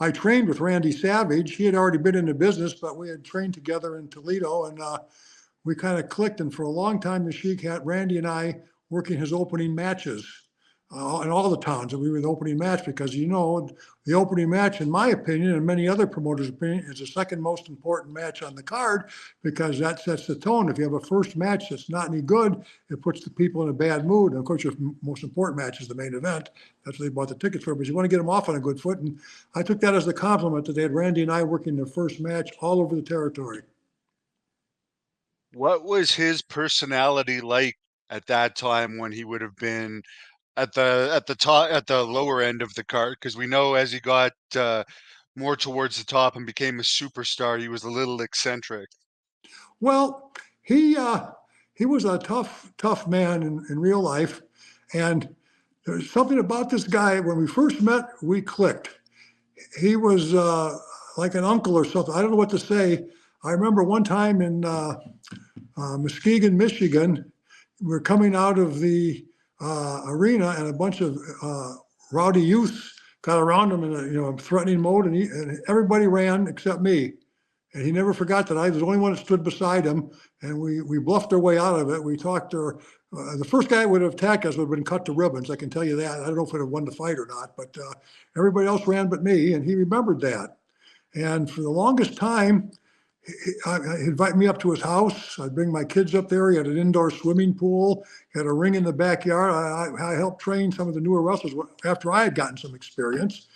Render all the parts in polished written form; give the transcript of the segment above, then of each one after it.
I trained with Randy Savage. He had already been in the business, but we had trained together in Toledo, and we kind of clicked. And for a long time, the Sheik had Randy and I working his opening matches in all the towns. And we were the opening match because, you know, the opening match, in my opinion, and many other promoters' opinion, is the second most important match on the card because that sets the tone. If you have a first match that's not any good, it puts the people in a bad mood. And of course, your most important match is the main event. That's what they bought the tickets for. But you want to get them off on a good foot. And I took that as a compliment that they had Randy and I working their first match all over the territory. What was his personality like at that time when he would have been at the top at the lower end of the card? Because we know as he got more towards the top and became a superstar, he was a little eccentric. Well, he was a tough man in real life, and there's something about this guy. When we first met, we clicked. He was like an uncle or something. I don't know what to say. I remember one time in Muskegon, Michigan, we're coming out of the arena, and a bunch of rowdy youths got around him in a threatening mode, and everybody ran except me. And he never forgot that I was the only one that stood beside him, and we bluffed our way out of it. We talked to the first guy that would have attacked us would have been cut to ribbons. I can tell you that. I don't know if it would have won the fight or not, but everybody else ran but me, and he remembered that. And for the longest time, he'd invite me up to his house. I'd bring my kids up there. He had an indoor swimming pool. He had a ring in the backyard. I helped train some of the newer wrestlers after I had gotten some experience.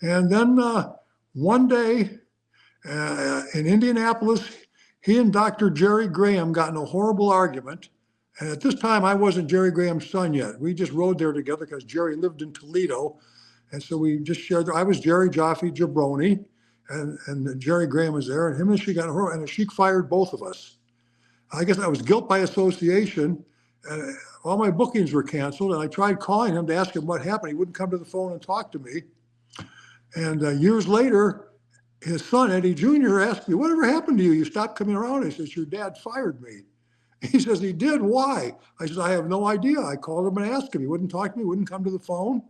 And then one day in Indianapolis, he and Dr. Jerry Graham got in a horrible argument. And at this time, I wasn't Jerry Graham's son yet. We just rode there together because Jerry lived in Toledo. And so we just shared. I was Jerry Jaffe Jabroni. And Jerry Graham was there, and him and the Sheik got horrible, and the Sheik fired both of us. I guess I was guilt by association, and all my bookings were canceled, and I tried calling him to ask him what happened. He wouldn't come to the phone and talk to me. And years later, his son, Eddie Jr., asked me, whatever happened to you? You stopped coming around. He says, your dad fired me. He says, he did? Why? I said, I have no idea. I called him and asked him. He wouldn't talk to me, wouldn't come to the phone.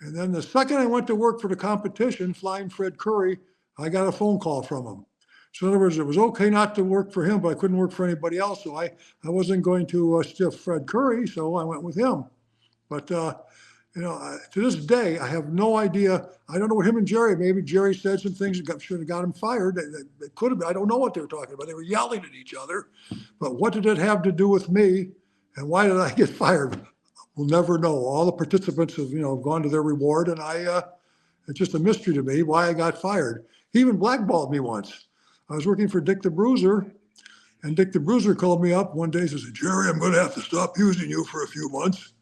And then the second I went to work for the competition, Flying Fred Curry, I got a phone call from him. So in other words, it was okay not to work for him, but I couldn't work for anybody else. So I wasn't going to stiff Fred Curry, so I went with him. But, to this day, I have no idea. I don't know what him and Jerry, maybe Jerry said some things that should have got him fired. It could have been. I don't know what they were talking about. They were yelling at each other. But what did it have to do with me? And why did I get fired? We'll never know. All the participants have, gone to their reward, and it's just a mystery to me why I got fired. He even blackballed me once. I was working for Dick the Bruiser, and Dick the Bruiser called me up one day and says, Jerry, I'm going to have to stop using you for a few months.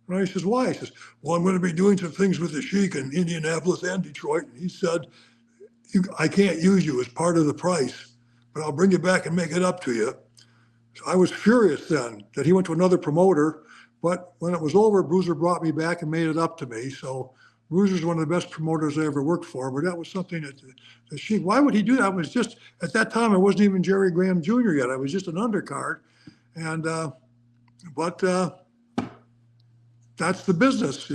And I says, why? He says, well, I'm going to be doing some things with the Sheik in Indianapolis and Detroit. And he said, I can't use you as part of the price, but I'll bring you back and make it up to you. So I was furious then that he went to another promoter. But when it was over, Bruiser brought me back and made it up to me. So Bruiser's one of the best promoters I ever worked for. But that was something that the Sheik, why would he do that? I was just, at that time, I wasn't even Jerry Graham Jr. yet. I was just an undercard. And, but that's the business,